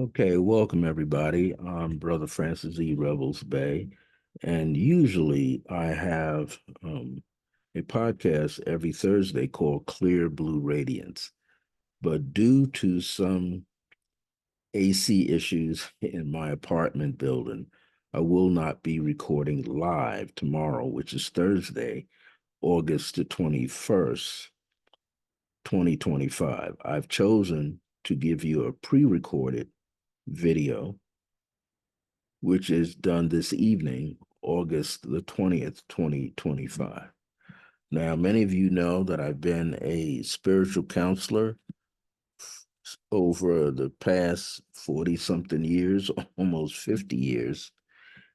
Okay, welcome everybody. I'm Brother Francis E. Revels-Bey, and usually I have a podcast every Thursday called Clear Blue Radiance. But due to some AC issues in my apartment building, I will not be recording live tomorrow, which is Thursday, August the 21st, 2025. I've chosen to give you a pre-recorded video which is done this evening, August the 20th, 2025. Now, many of you know that I've been a spiritual counselor over the past 40 something years, almost 50 years,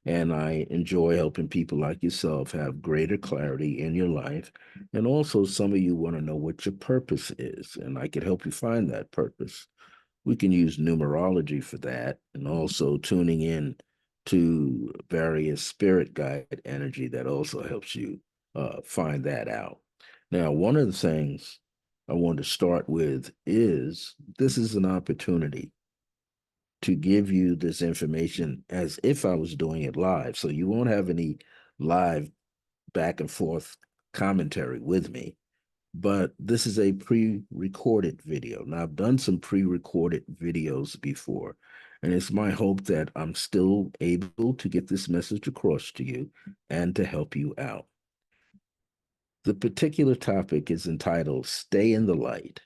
and I enjoy helping people like yourself have greater clarity in your life. And also, some of you want to know what your purpose is, and I can help you find that purpose. We can use numerology for that, and also tuning in to various spirit guide energy that also helps you find that out. Now, one of the things I want to start with is this is an opportunity to give you this information as if I was doing it live. So you won't have any live back and forth commentary with me, but this is a pre-recorded video. Now, I've done some pre-recorded videos before, and it's my hope that I'm still able to get this message across to you and to help you out. The particular topic is entitled Stay in the Light,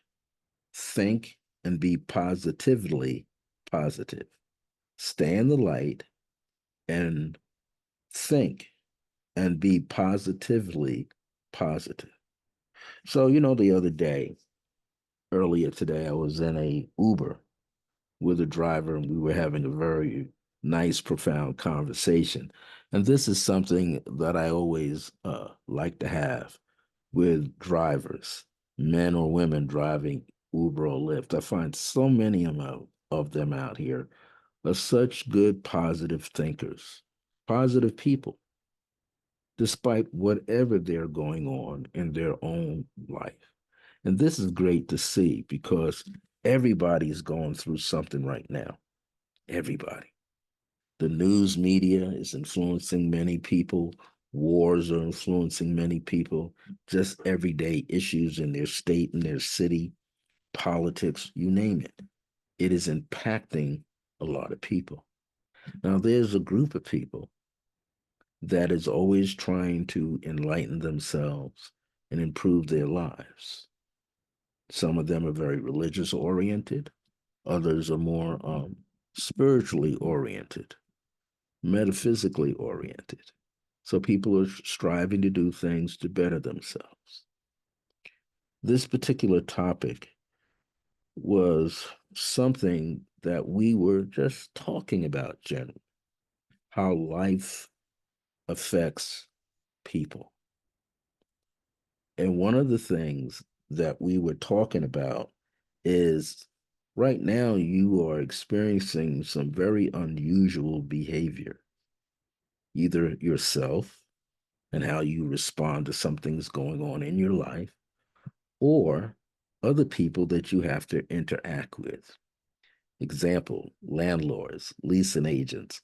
Think and Be Positively Positive. Stay in the light and think and be positively positive. So, the other day, earlier today, I was in a Uber with a driver and we were having a very nice, profound conversation. And this is something that I always like to have with drivers, men or women driving Uber or Lyft. I find so many of them out here are such good, positive thinkers, positive people, despite whatever they're going on in their own life. And this is great to see because everybody's going through something right now. Everybody. The news media is influencing many people. Wars are influencing many people. Just everyday issues in their state, in their city, politics, you name it. It is impacting a lot of people. Now, there's a group of people that is always trying to enlighten themselves and improve their lives. Some of them are very religious oriented, others are more spiritually oriented, metaphysically oriented. So people are striving to do things to better themselves. This particular topic was something that we were just talking about generally, how life affects people. And one of the things that we were talking about is right now you are experiencing some very unusual behavior, either yourself and how you respond to something's going on in your life, or other people that you have to interact with. Example, landlords, leasing agents,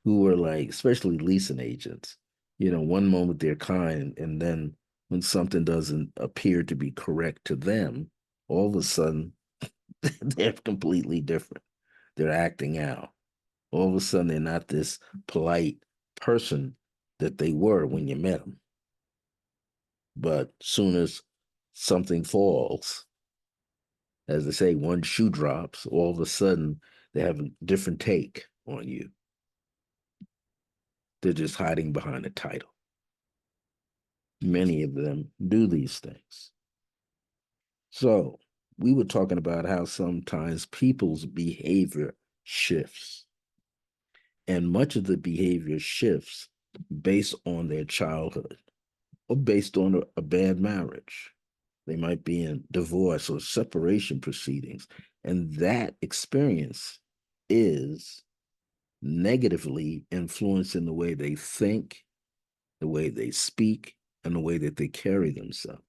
who are like, especially leasing agents, one moment they're kind, and then when something doesn't appear to be correct to them, all of a sudden they're completely different. They're acting out. All of a sudden they're not this polite person that they were when you met them. But soon as something falls, as they say, one shoe drops, all of a sudden they have a different take on you. They're just hiding behind a title. Many of them do these things. So we were talking about how sometimes people's behavior shifts, and much of the behavior shifts based on their childhood or based on a bad marriage. They might be in divorce or separation proceedings, and that experience is negatively influencing the way they think, the way they speak, and the way that they carry themselves.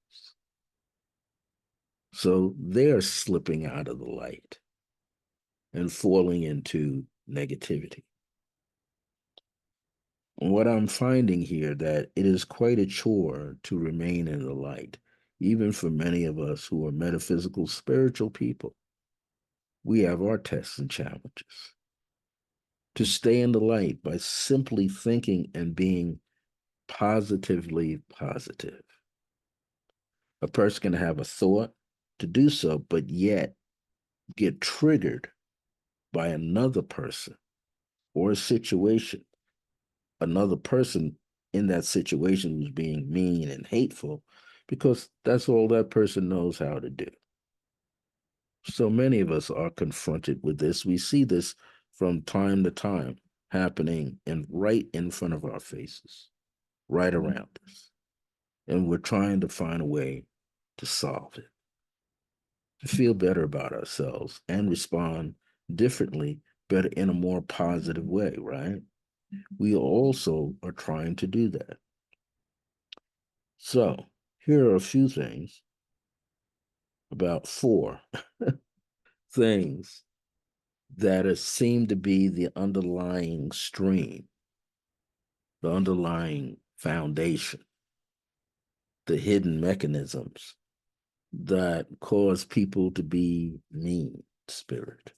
So they're slipping out of the light. and falling into negativity. And what I'm finding here that it is quite a chore to remain in the light, even for many of us who are metaphysical, spiritual people. We have our tests and challenges. To stay in the light by simply thinking and being positively positive. A person can have a thought to do so, but yet get triggered by another person or a situation. Another person in that situation who's being mean and hateful, because that's all that person knows how to do. So many of us are confronted with this. We see this from time to time happening and right in front of our faces, right around us. And we're trying to find a way to solve it, to feel better about ourselves and respond differently, better in a more positive way, right? We also are trying to do that. So here are a few things, about 4 things that seem to be the underlying stream, the underlying foundation, the hidden mechanisms that cause people to be mean spirit,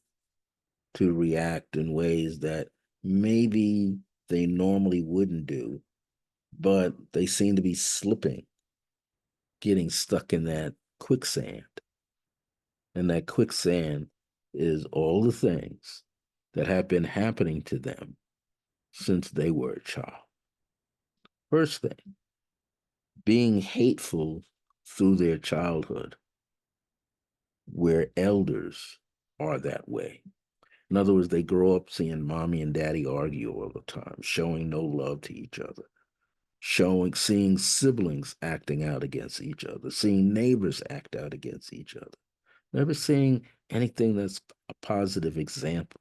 to react in ways that maybe they normally wouldn't do, but they seem to be slipping, getting stuck in that quicksand. And that quicksand is all the things that have been happening to them since they were a child. First thing, being hateful through their childhood, where elders are that way. In other words, they grow up seeing mommy and daddy argue all the time, showing no love to each other, seeing siblings acting out against each other, seeing neighbors act out against each other, never seeing anything that's a positive example.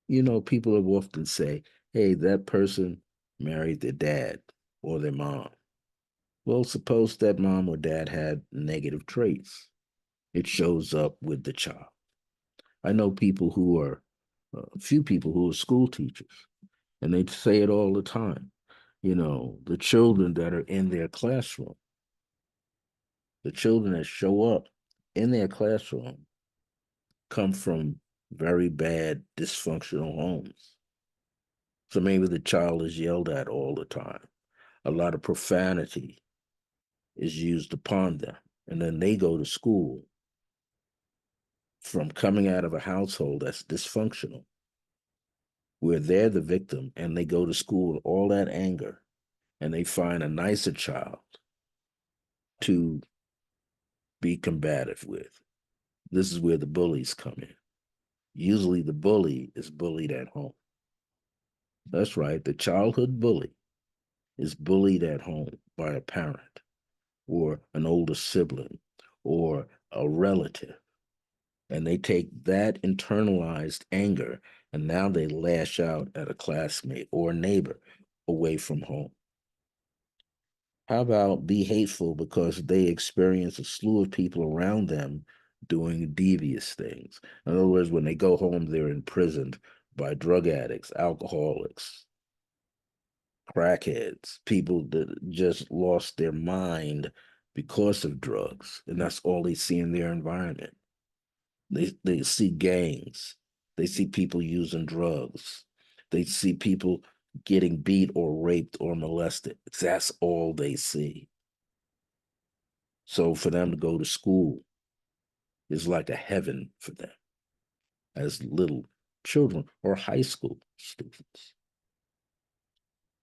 You know, people have often say, hey, that person married their dad or their mom. Well, suppose that mom or dad had negative traits. It shows up with the child. I know people who are, a few people who are school teachers, and they say it all the time. You know, the children that are in their classroom, the children that show up in their classroom come from very bad, dysfunctional homes. So maybe the child is yelled at all the time. A lot of profanity is used upon them. And then they go to school from coming out of a household that's dysfunctional, where they're the victim, and they go to school with all that anger, and they find a nicer child to be combative with. This is where the bullies come in. Usually the bully is bullied at home. That's right, the childhood bully is bullied at home by a parent or an older sibling or a relative. And they take that internalized anger and now they lash out at a classmate or a neighbor away from home. How about be hateful because they experience a slew of people around them doing devious things? In other words, when they go home, they're imprisoned by drug addicts, alcoholics, crackheads, people that just lost their mind because of drugs. And that's all they see in their environment. They see gangs. They see people using drugs. They see people getting beat or raped or molested. That's all they see. So for them to go to school is like a heaven for them as little children or high school students.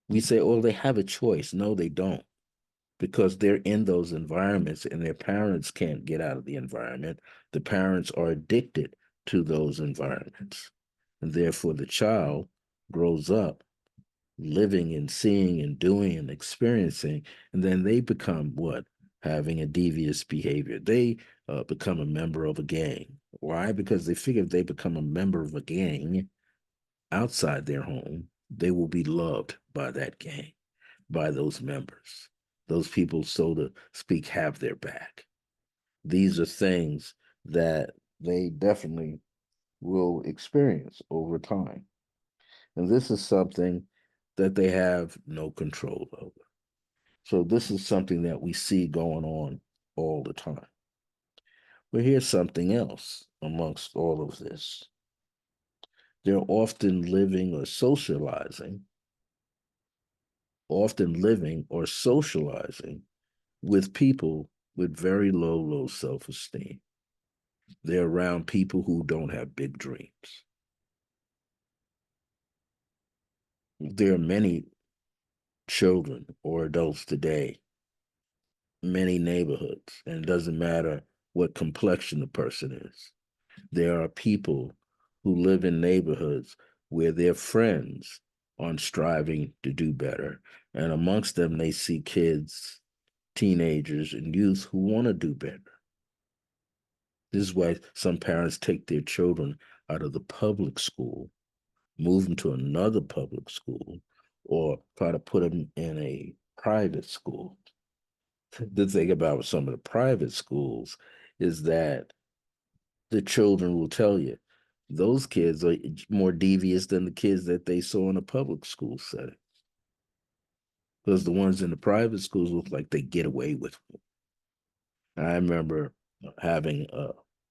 We say, oh, they have a choice. No, they don't, because they're in those environments and their parents can't get out of the environment. The parents are addicted to those environments. And therefore, the child grows up living and seeing and doing and experiencing, and then they become what? Having a devious behavior. They become a member of a gang. Why? Because they figure if they become a member of a gang outside their home, they will be loved by that gang, by those members. Those people, so to speak, have their back. These are things that they definitely will experience over time. And this is something that they have no control over. So this is something that we see going on all the time. But here's something else amongst all of this. They're often living or socializing with people with very low self-esteem. They're around people who don't have big dreams. There are many children or adults today, many neighborhoods, and it doesn't matter what complexion the person is. There are people who live in neighborhoods where their friends aren't striving to do better. And amongst them, they see kids, teenagers, and youth who want to do better. This is why some parents take their children out of the public school, move them to another public school, or try to put them in a private school. The thing about some of the private schools is that the children will tell you those kids are more devious than the kids that they saw in a public school setting. Because the ones in the private schools look like they get away with it. I remember having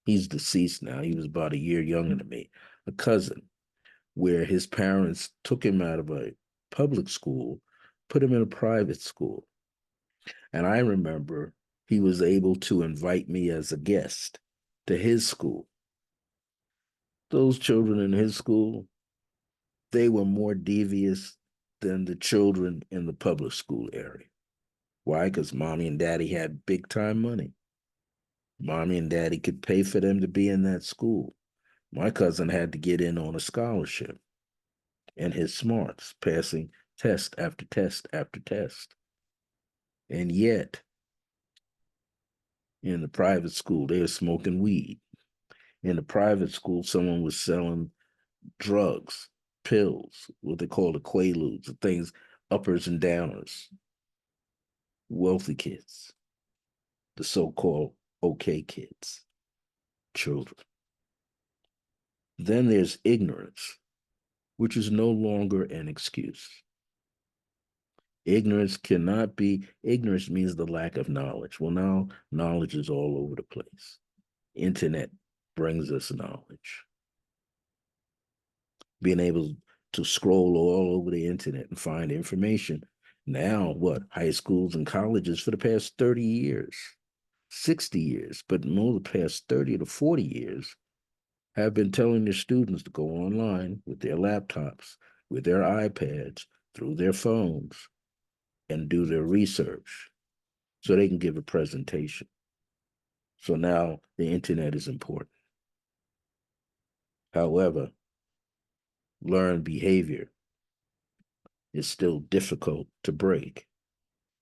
he's deceased now. He was about a year younger than me, a cousin, where his parents took him out of a public school, put him in a private school. And I remember he was able to invite me as a guest to his school. Those children in his school, they were more devious than the children in the public school area. Why? Because mommy and daddy had big time money. Mommy and daddy could pay for them to be in that school. My cousin had to get in on a scholarship and his smarts, passing test after test after test. And yet, in the private school, they were smoking weed. In the private school, someone was selling drugs, pills, what they call the quaaludes, the things, uppers and downers, wealthy kids, the so-called okay kids, children. Then there's ignorance, which is no longer an excuse. Ignorance means the lack of knowledge. Well, now knowledge is all over the place. Internet brings us knowledge. Being able to scroll all over the internet and find information. Now, what? High schools and colleges for the past 30 years, 60 years, but more the past 30 to 40 years, have been telling their students to go online with their laptops, with their iPads, through their phones, and do their research so they can give a presentation. So now the internet is important. However, learned behavior is still difficult to break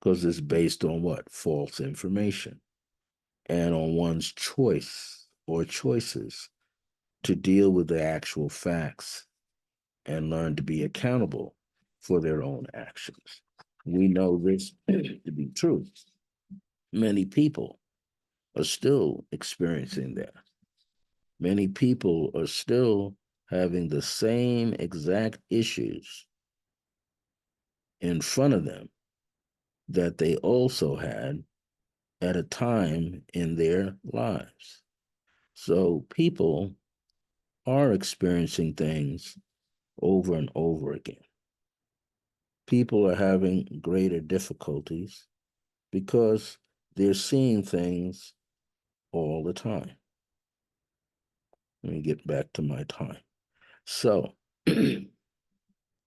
because it's based on what? False information and on one's choice or choices to deal with the actual facts and learn to be accountable for their own actions. We know this to be true. Many people are still experiencing that. Many people are still having the same exact issues in front of them that they also had at a time in their lives. So people are experiencing things over and over again. People are having greater difficulties because they're seeing things all the time. Let me get back to my time. So,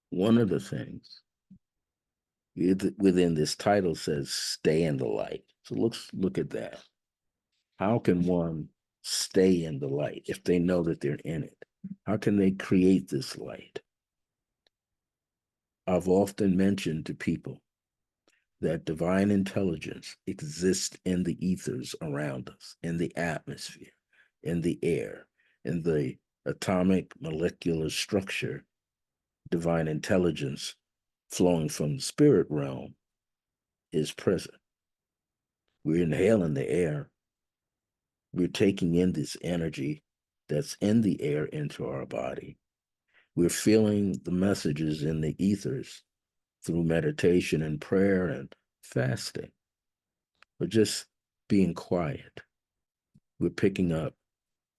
one of the things within this title says stay in the light. So let's look at that. How can one stay in the light if they know that they're in it? How can they create this light? I've often mentioned to people that divine intelligence exists in the ethers around us, in the atmosphere, in the air, in the atomic molecular structure. Divine intelligence flowing from the spirit realm is present. We're inhaling the air. We're taking in this energy that's in the air into our body. We're feeling the messages in the ethers through meditation and prayer and fasting, or just being quiet. We're picking up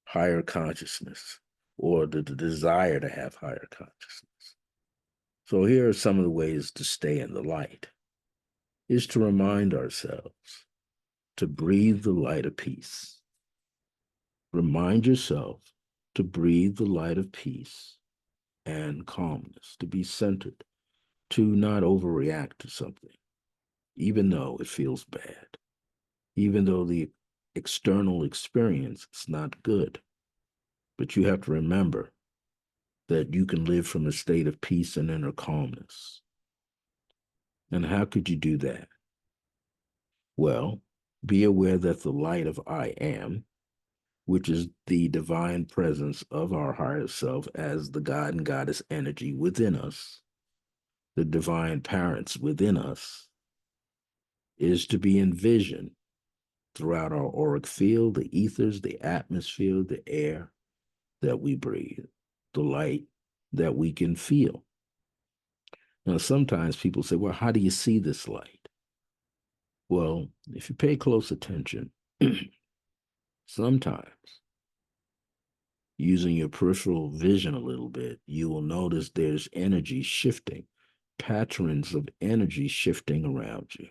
higher consciousness or the desire to have higher consciousness. So here are some of the ways to stay in the light, is to remind ourselves to breathe the light of peace. Remind yourself to breathe the light of peace and calmness, to be centered, to not overreact to something, even though it feels bad, even though the external experience is not good. But you have to remember that you can live from a state of peace and inner calmness. And how could you do that? Well, be aware that the light of I am, which is the divine presence of our higher self as the God and Goddess energy within us, the divine parents within us, is to be envisioned throughout our auric field, the ethers, the atmosphere, the air that we breathe, the light that we can feel. Now, sometimes people say, well, how do you see this light? Well, if you pay close attention, sometimes using your peripheral vision a little bit, you will notice there's energy shifting, patterns of energy shifting around you.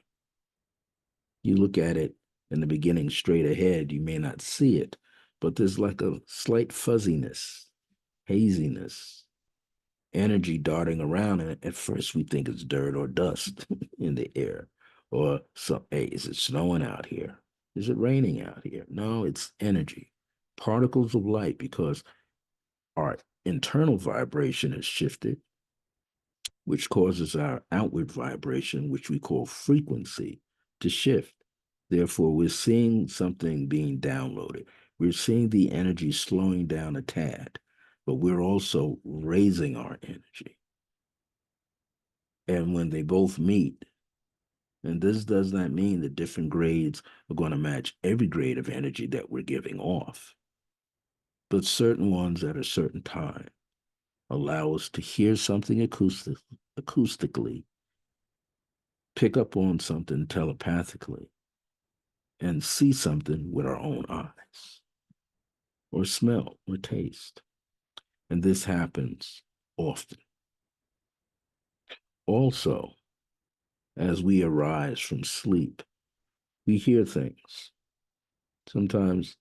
You look at it in the beginning straight ahead, you may not see it, but there's like a slight fuzziness, haziness, energy darting around. And at first we think it's dirt or dust in the air. Or, hey, is it snowing out here? Is it raining out here? No, it's energy, particles of light, because our internal vibration is shifted, which causes our outward vibration, which we call frequency, to shift. Therefore, we're seeing something being downloaded. We're seeing the energy slowing down a tad, but we're also raising our energy. And when they both meet, and this does not mean that different grades are going to match every grade of energy that we're giving off, but certain ones at a certain time allow us to hear something acoustically, pick up on something telepathically, and see something with our own eyes, or smell, or taste. And this happens often. Also, as we arise from sleep, we hear things. Sometimes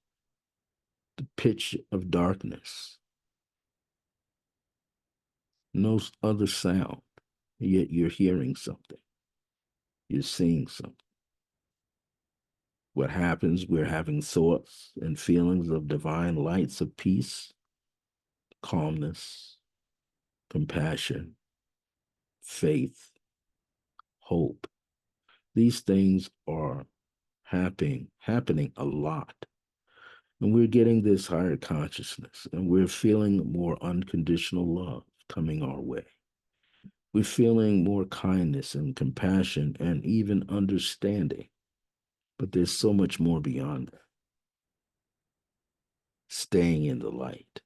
the pitch of darkness, no other sound, yet you're hearing something, you're seeing something. What happens? We're having thoughts and feelings of divine lights of peace, calmness, compassion, faith, hope. These things are happening a lot. And we're getting this higher consciousness, and we're feeling more unconditional love coming our way. We're feeling more kindness and compassion and even understanding. But there's so much more beyond that. Staying in the light.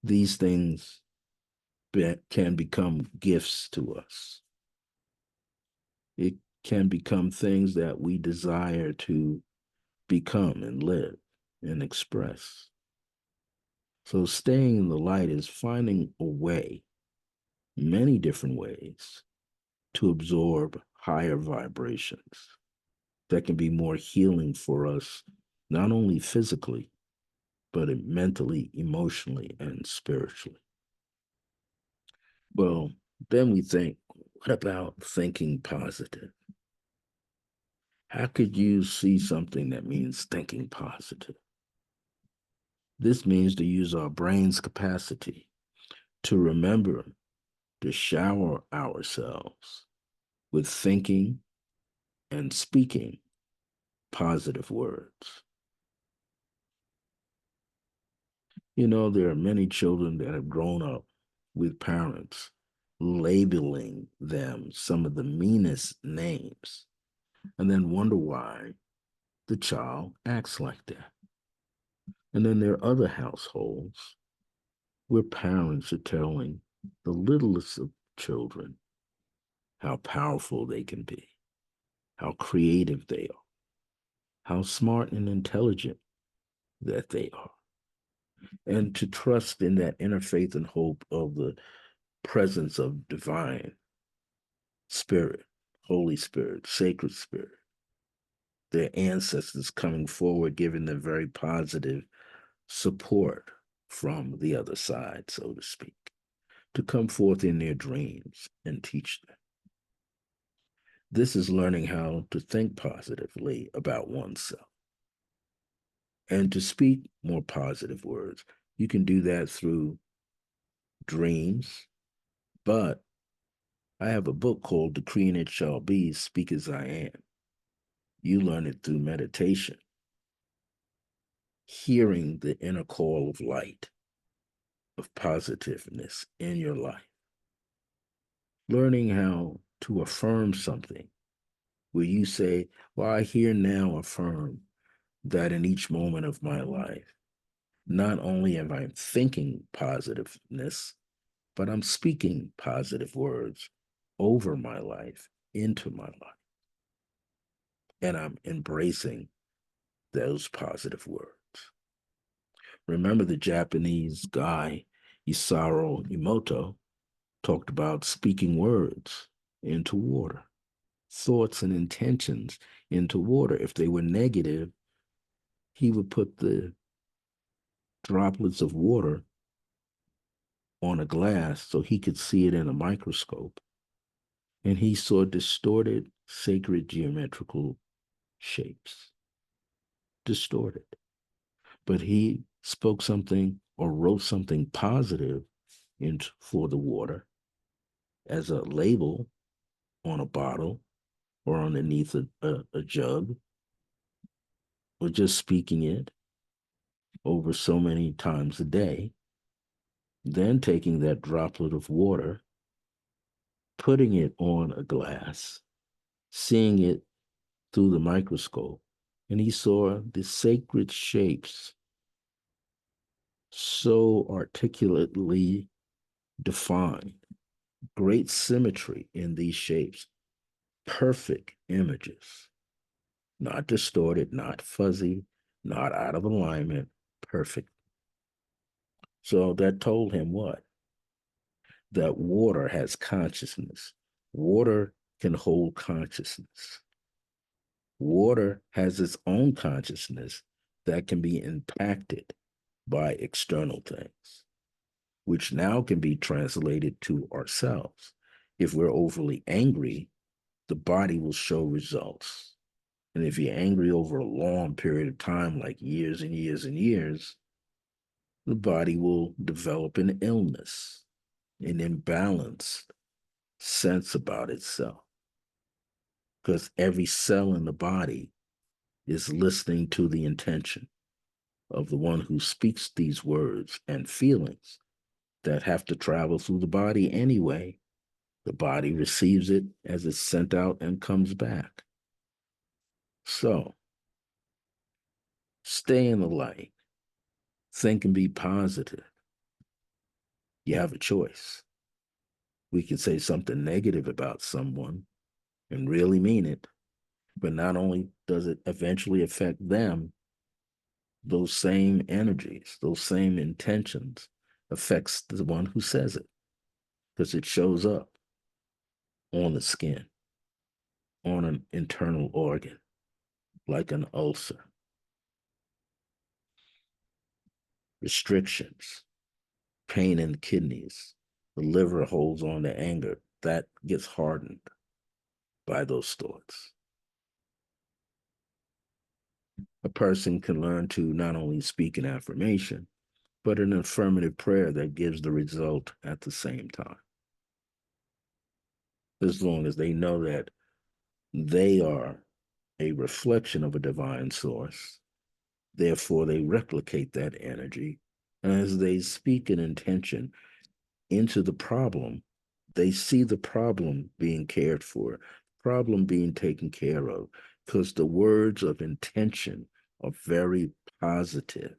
These things can become gifts to us. It can become things that we desire to become and live and express. So staying in the light is finding a way, many different ways, to absorb higher vibrations that can be more healing for us, not only physically, but mentally, emotionally, and spiritually. Well, then we think, what about thinking positive? How could you see something that means thinking positive? This means to use our brain's capacity to remember to shower ourselves with thinking and speaking positive words. You know, there are many children that have grown up with parents labeling them some of the meanest names and then wonder why the child acts like that. And then there are other households where parents are telling the littlest of children how powerful they can be, how creative they are, how smart and intelligent that they are, and to trust in that inner faith and hope of the presence of divine spirit, Holy Spirit, sacred spirit, their ancestors coming forward, giving them very positive support from the other side, so to speak, to come forth in their dreams and teach them. This is learning how to think positively about oneself and to speak more positive words. You can do that through dreams, but I have a book called Decree and It Shall Be, Speak as I Am. You learn it through meditation, hearing the inner call of light, of positiveness in your life, learning how to affirm something where you say, well, I here now affirm that in each moment of my life, not only am I thinking positiveness, but I'm speaking positive words over my life, into my life. And I'm embracing those positive words. Remember the Japanese guy, Isaro Emoto, talked about speaking words into water, thoughts and intentions into water. If they were negative, he would put the droplets of water on a glass so he could see it in a microscope. And he saw distorted sacred geometrical shapes. Distorted. But he spoke something or wrote something positive for the water as a label on a bottle or underneath a jug, or just speaking it over so many times a day, then taking that droplet of water, putting it on a glass, seeing it through the microscope, and he saw the sacred shapes so articulately defined, great symmetry in these shapes, perfect images, not distorted, not fuzzy, not out of alignment, perfect. So that told him what? That water has consciousness. Water can hold consciousness. Water has its own consciousness that can be impacted by external things, which now can be translated to ourselves. If we're overly angry, the body will show results. And if you're angry over a long period of time, like years and years and years, the body will develop an illness, an imbalanced sense about itself. Because every cell in the body is listening to the intention of the one who speaks these words and feelings that have to travel through the body anyway. The body receives it as it's sent out and comes back. So, stay in the light. Think and be positive. You have a choice. We can say something negative about someone and really mean it, but not only does it eventually affect them, those same energies, those same intentions affects the one who says it, because it shows up on the skin, on an internal organ, like an ulcer. Restrictions, pain in the kidneys, the liver holds on to anger, that gets hardened by those thoughts. A person can learn to not only speak an affirmation, but an affirmative prayer that gives the result at the same time. As long as they know that they are a reflection of a divine source, therefore they replicate that energy. And as they speak an intention into the problem, they see the problem being cared for, problem being taken care of, because the words of intention are very positive.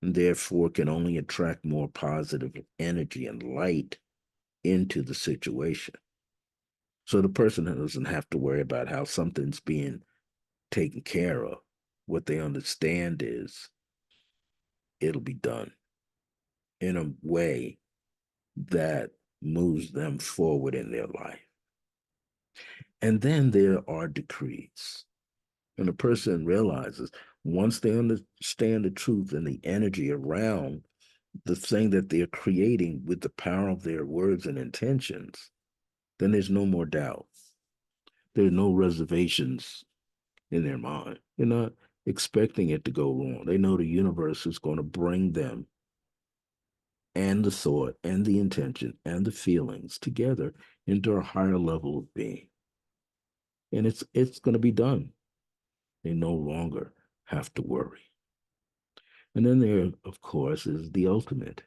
and therefore can only attract more positive energy and light into the situation. So the person doesn't have to worry about how something's being taken care of. What they understand is it'll be done in a way that moves them forward in their life. And then there are decrees. And a person realizes once they understand the truth and the energy around the thing that they're creating with the power of their words and intentions, then there's no more doubt. There are no reservations in their mind. They're not expecting it to go wrong. They know the universe is going to bring them and the thought and the intention and the feelings together into a higher level of being. And it's going to be done. They no longer have to worry. And then there, of course, is the ultimate,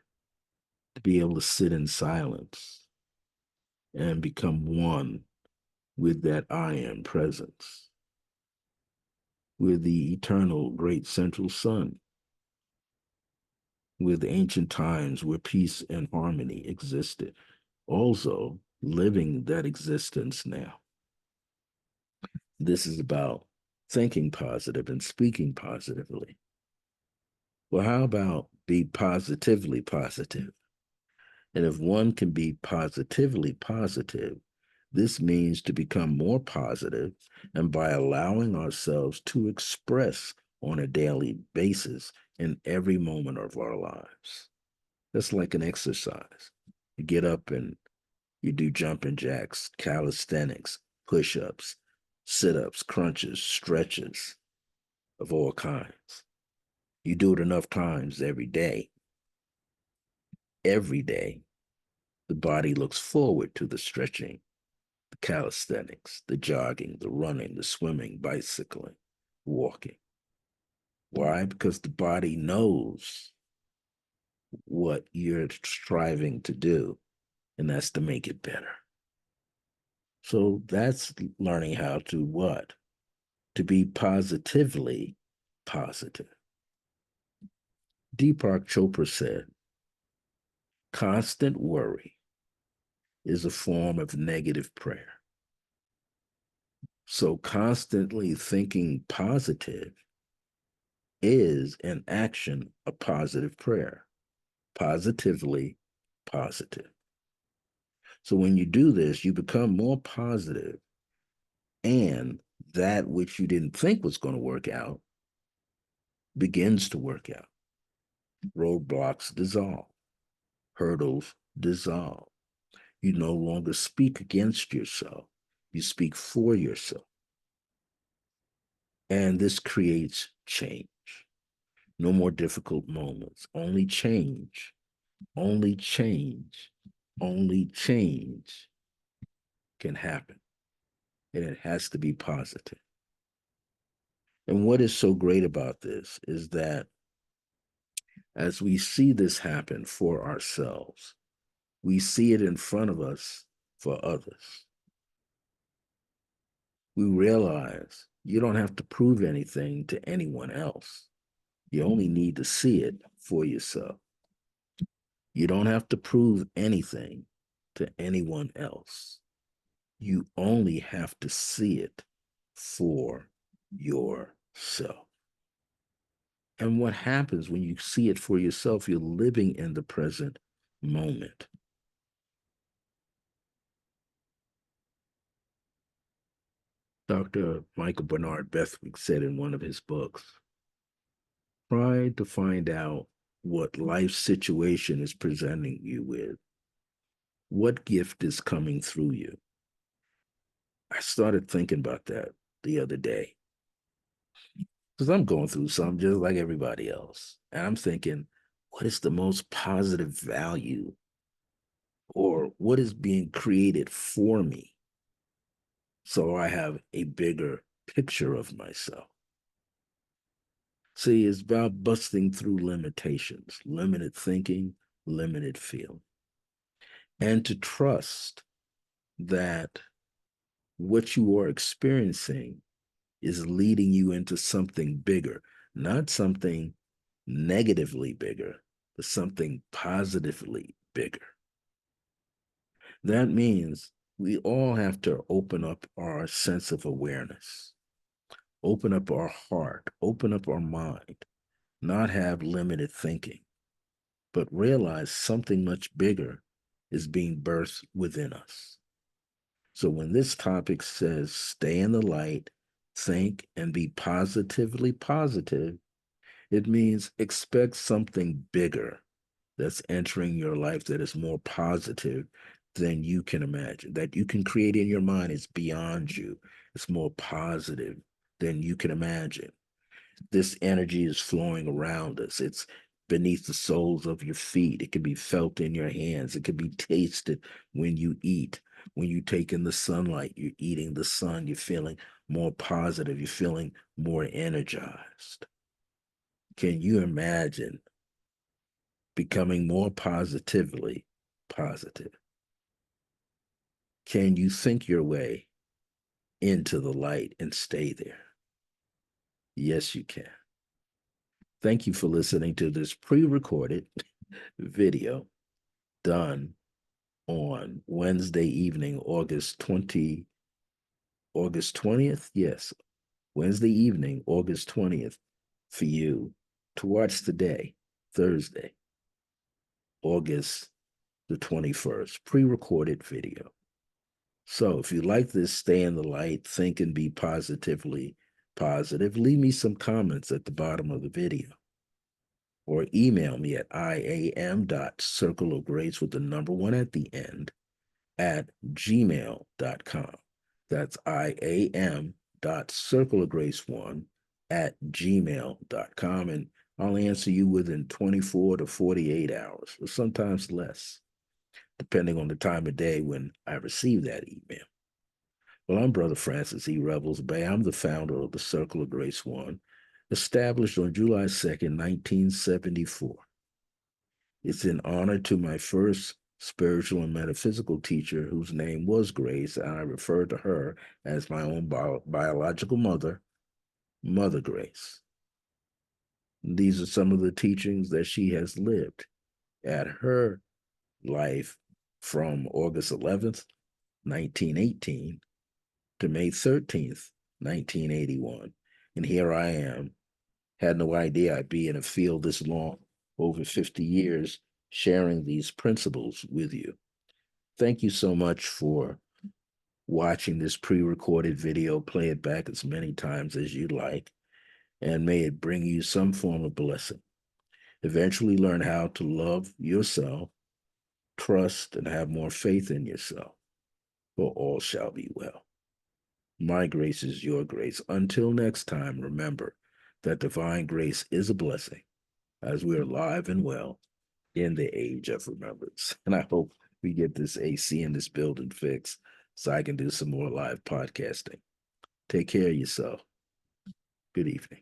to be able to sit in silence and become one with that I am presence, with the eternal great central sun, with ancient times where peace and harmony existed, also living that existence now. This is about thinking positive and speaking positively. Well, how about be positively positive? And if one can be positively positive, this means to become more positive, and by allowing ourselves to express on a daily basis in every moment of our lives. That's like an exercise. You get up and you do jumping jacks, calisthenics, push-ups, sit-ups, crunches, stretches of all kinds. You do it enough times every day. Every day, the body looks forward to the stretching, the calisthenics, the jogging, the running, the swimming, bicycling, walking. Why? Because the body knows what you're striving to do, and that's to make it better. So that's learning how to what? To be positively positive. Deepak Chopra said, constant worry is a form of negative prayer. So constantly thinking positive is an action of positive prayer. Positively positive. So when you do this, you become more positive, and that which you didn't think was going to work out begins to work out. Roadblocks dissolve. Hurdles dissolve. You no longer speak against yourself. You speak for yourself. And this creates change. No more difficult moments. Only change. Only change. Only change can happen. And it has to be positive. And what is so great about this is that as we see this happen for ourselves, we see it in front of us for others. We realize you don't have to prove anything to anyone else. You only need to see it for yourself. You don't have to prove anything to anyone else. You only have to see it for yourself. And what happens when you see it for yourself? You're living in the present moment. Dr. Michael Bernard Beswick said in one of his books, try to find out what life situation is presenting you with. What gift is coming through you? I started thinking about that the other day because I'm going through something just like everybody else. And I'm thinking, what is the most positive value, or what is being created for me, so I have a bigger picture of myself? See, it's about busting through limitations, limited thinking, limited feeling, and to trust that what you are experiencing is leading you into something bigger, not something negatively bigger, but something positively bigger. That means we all have to open up our sense of awareness, open up our heart, open up our mind, not have limited thinking, but realize something much bigger is being birthed within us. So when this topic says stay in the light, think, and be positively positive, it means expect something bigger that's entering your life that is more positive than you can imagine, that you can create in your mind. It's beyond you. It's more positive than you can imagine. This energy is flowing around us. It's beneath the soles of your feet. It can be felt in your hands. It can be tasted when you eat. When you take in the sunlight, you're eating the sun. You're feeling more positive. You're feeling more energized. Can you imagine becoming more positively positive? Can you think your way into the light and stay there? Yes, you can. Thank you for listening to this pre-recorded video done on Wednesday evening, August 20th. Yes, Wednesday evening, August 20th, for you to watch today, Thursday, August the 21st, pre-recorded video. So if you like this, stay in the light, think and be positively positive, leave me some comments at the bottom of the video or email me at iam.circleofgrace with the number 1 at the end at gmail.com. That's iam.circleofgrace1 at gmail.com. And I'll answer you within 24 to 48 hours, or sometimes less, depending on the time of day when I receive that email. Well, I'm Brother Francis E. Revels-Bey. I'm the founder of the Circle of Grace One, established on July 2nd, 1974. It's in honor to my first spiritual and metaphysical teacher, whose name was Grace, and I refer to her as my own biological mother, Mother Grace. These are some of the teachings that she has lived at her life from August 11th, 1918 to May 13th, 1981. And here I am. Had no idea I'd be in a field this long, over 50 years, sharing these principles with you. Thank you so much for watching this pre-recorded video. Play it back as many times as you like, and may it bring you some form of blessing. Eventually learn how to love yourself, trust, and have more faith in yourself, for all shall be well. My grace is your grace. Until next time, remember that divine grace is a blessing as we're alive and well in the age of remembrance. And I hope we get this AC in this building fixed so I can do some more live podcasting. Take care of yourself. Good evening.